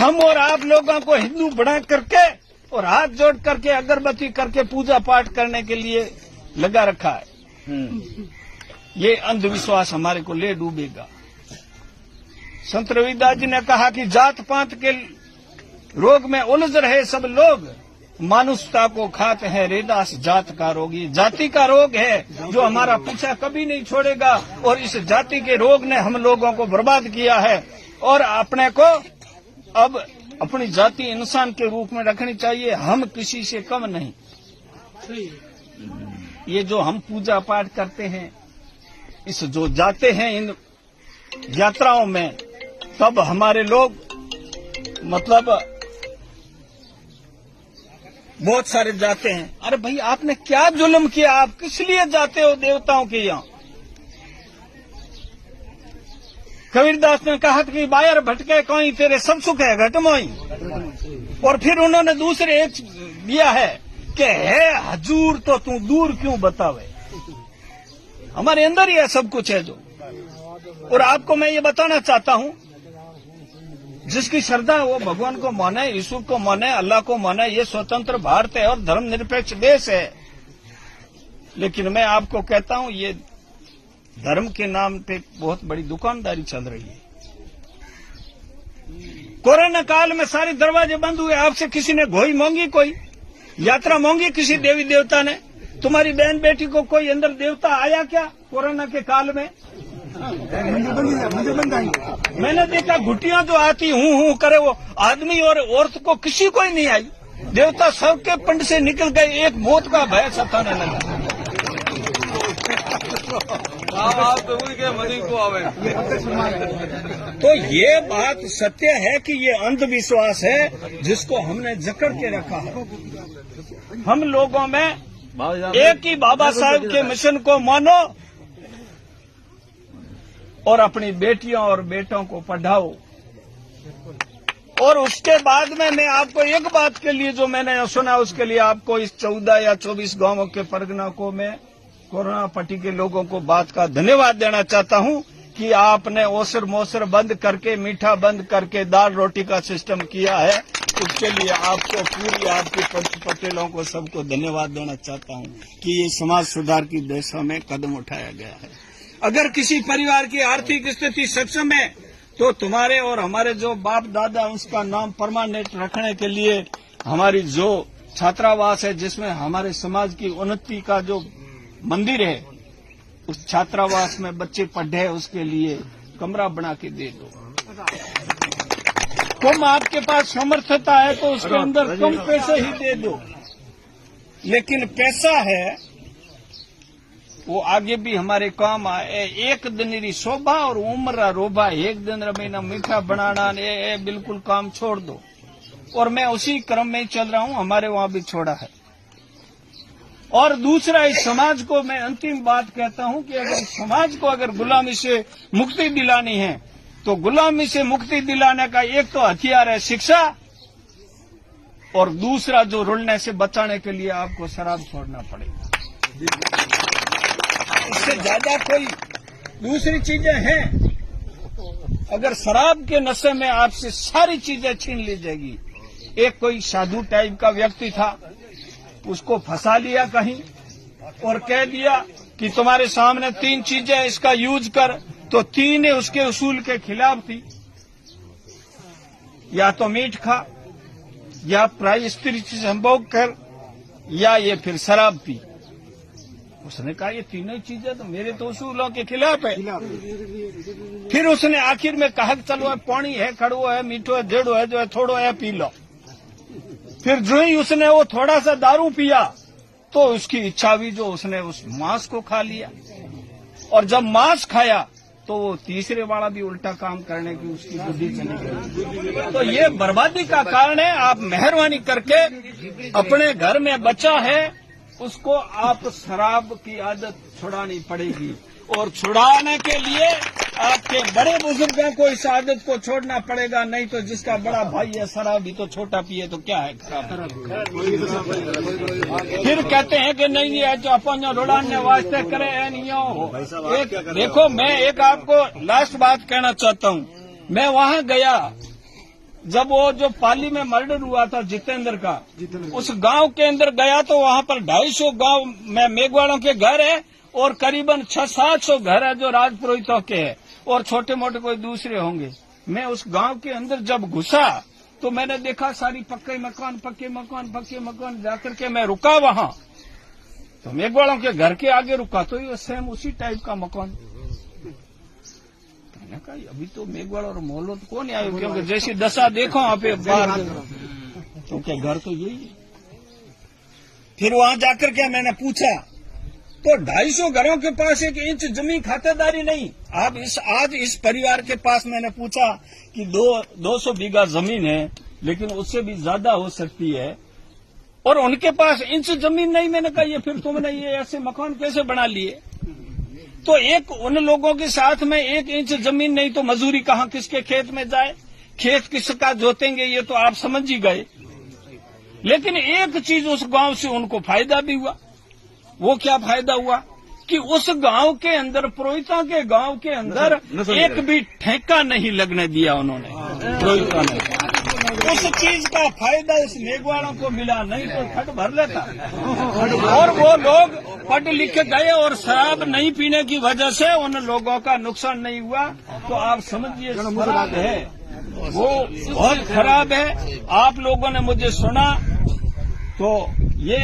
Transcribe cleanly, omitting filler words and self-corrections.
हम और आप लोगों को हिंदू बना करके और हाथ जोड़ करके अगरबत्ती करके पूजा पाठ करने के लिए लगा रखा है। ये अंधविश्वास हमारे को ले डूबेगा। संत रविदास जी ने कहा कि जात पात के रोग में उलझ रहे सब लोग, मानुषता को खाते हैं रेदास जात का रोग। ये जाति का रोग है जो हमारा पीछा कभी नहीं छोड़ेगा और इस जाति के रोग ने हम लोगों को बर्बाद किया है। और अपने को अब अपनी जाति इंसान के रूप में रखनी चाहिए, हम किसी से कम नहीं। ये जो हम पूजा पाठ करते हैं, इस जो जाते हैं इन यात्राओं में, तब हमारे लोग मतलब बहुत सारे जाते हैं। अरे भाई आपने क्या जुल्म किया, आप किस लिए जाते हो देवताओं के यहाँ? कबीरदास ने कहा कि बायर भटके कोई तेरे सब सुख है घटमोई। और फिर उन्होंने दूसरे एक दिया है कि है हजूर तो तू दूर क्यों बतावे। हमारे अंदर ही है सब कुछ है जो। और आपको मैं ये बताना चाहता हूं, जिसकी श्रद्धा है वो भगवान को माने, यीशु को माने, अल्लाह को माने। ये स्वतंत्र भारत है और धर्मनिरपेक्ष देश है। लेकिन मैं आपको कहता हूं ये धर्म के नाम पे बहुत बड़ी दुकानदारी चल रही है। कोरोना काल में सारे दरवाजे बंद हुए, आपसे किसी ने घोई मांगी, कोई यात्रा मांगी किसी देवी देवता ने? तुम्हारी बहन बेटी को कोई अंदर देवता आया क्या कोरोना के काल में? मैंने देखा घुटियां जो आती हूं करे वो आदमी और औरत को किसी को ही नहीं आई। देवता सबके पंड से निकल गए, एक मौत का भय सताने लगा। तो ये बात सत्य है कि ये अंधविश्वास है जिसको हमने जकड़ के रखा है। हम लोगों में एक ही बाबा साहब के मिशन को मानो और अपनी बेटियों और बेटों को पढ़ाओ। और उसके बाद में मैं आपको एक बात के लिए जो मैंने सुना उसके लिए आपको इस 14 या 24 गांवों के परगना को मैं कोरोना पट्टी के लोगों को बात का धन्यवाद देना चाहता हूं कि आपने ओसर मोसर बंद करके, मीठा बंद करके दाल रोटी का सिस्टम किया है। उसके लिए आपको पूरी आपके पंच पटेलों को सबको धन्यवाद देना चाहता हूं कि ये समाज सुधार की दिशा में कदम उठाया गया है। अगर किसी परिवार की आर्थिक स्थिति सक्षम है तो तुम्हारे और हमारे जो बाप दादा उसका नाम परमानेंट रखने के लिए हमारी जो छात्रावास है जिसमें हमारे समाज की उन्नति का जो मंदिर है, उस छात्रावास में बच्चे पढ़े उसके लिए कमरा बना के दे दो। तुम आपके पास समर्थता है तो उसके अंदर कम पैसे ही दे दो। लेकिन पैसा है वो आगे भी हमारे काम आए। एक दिन री शोभा और उम्र रोबा, एक दिन रमीना मीठा बनाना ये बिल्कुल काम छोड़ दो। और मैं उसी क्रम में चल रहा हूं, हमारे वहां भी छोड़ा है। और दूसरा, इस समाज को मैं अंतिम बात कहता हूं कि अगर समाज को अगर गुलामी से मुक्ति दिलानी है तो गुलामी से मुक्ति दिलाने का एक तो हथियार है शिक्षा, और दूसरा जो रुलने से बचाने के लिए आपको शराब छोड़ना पड़ेगा। इससे ज्यादा कोई दूसरी चीजें हैं। अगर शराब के नशे में आपसे सारी चीजें छीन ली जाएगी। एक कोई साधु टाइप का व्यक्ति था, उसको फंसा लिया कहीं और कह दिया कि तुम्हारे सामने 3 चीजें इसका यूज कर, तो 3 उसके उसूल के खिलाफ थी। या तो मीट खा, या प्राय स्त्री से संभोग कर, या ये फिर शराब पी। उसने कहा ये तीनों चीजें तो मेरे तो उसूलों के खिलाफ है। फिर उसने आखिर में कहा चलो पानी है, खड़ो है, मीठो है, जेड़ो है, जो है थोड़ो है, पी लो। फिर जो ही उसने वो थोड़ा सा दारू पिया तो उसकी इच्छा हुई, जो उसने उस मांस को खा लिया। और जब मांस खाया तो वो तीसरे वाला भी उल्टा काम करने की उसकी बुद्धि चली गई। तो ये बर्बादी का कारण है। आप मेहरबानी करके अपने घर में बच्चा है उसको आप शराब की आदत छुड़ानी पड़ेगी, और छुड़ाने के लिए आपके बड़े बुजुर्गों को इस आदत को छोड़ना पड़ेगा। नहीं तो जिसका बड़ा भाई है शराबी तो छोटा पिए तो क्या है खराब। फिर कहते हैं कि नहीं है जो अपन रुड़ाने वास्ते करे नहीं हो। एक देखो, मैं एक आपको लास्ट बात कहना चाहता हूँ। मैं वहां गया जब वो जो पाली में मर्डर हुआ था जितेंद्र का, उस गांव के अंदर गया तो वहां पर 250 गांव में मेघवालों के घर है और करीबन 600-700 घर है जो राजपुरोहितों के हैं और छोटे मोटे कोई दूसरे होंगे। मैं उस गांव के अंदर जब घुसा तो मैंने देखा सारी पक्के मकान जाकर के मैं रुका वहां, तो मेघवालों के घर के आगे रुका तो ये सेम उसी टाइप का मकान। मैंने कहा अभी तो मेघवाल और मोहल्लों तो कौन आए, क्योंकि जैसी दशा देखो वहां पे बाहर, तो क्या घर तो यही है। फिर वहां जाकर के मैंने पूछा तो 250 घरों के पास 1 इंच जमीन खातेदारी नहीं। आज इस परिवार के पास मैंने पूछा कि 200 बीघा जमीन है, लेकिन उससे भी ज्यादा हो सकती है, और उनके पास इंच जमीन नहीं। मैंने कहा ये फिर तुमने ये ऐसे मकान कैसे बना लिए? तो एक उन लोगों के साथ में 1 इंच जमीन नहीं तो मजूरी कहाँ किसके खेत में जाए, खेत किसका जोतेंगे, ये तो आप समझ ही गए। लेकिन एक चीज उस गांव से उनको फायदा भी हुआ। वो क्या फायदा हुआ कि उस गांव के अंदर, पुरोहितों के गांव के अंदर एक भी ठेका नहीं लगने दिया उन्होंने, पुरोहितों ने। उस चीज का फायदा इस मेघवालों को मिला, नहीं तो फट भर लेता। और वो लोग पढ़ लिख गए और शराब नहीं पीने की वजह से उन लोगों का नुकसान नहीं हुआ। तो आप समझिए खराब है, वो बहुत खराब है। आप लोगों ने मुझे सुना तो ये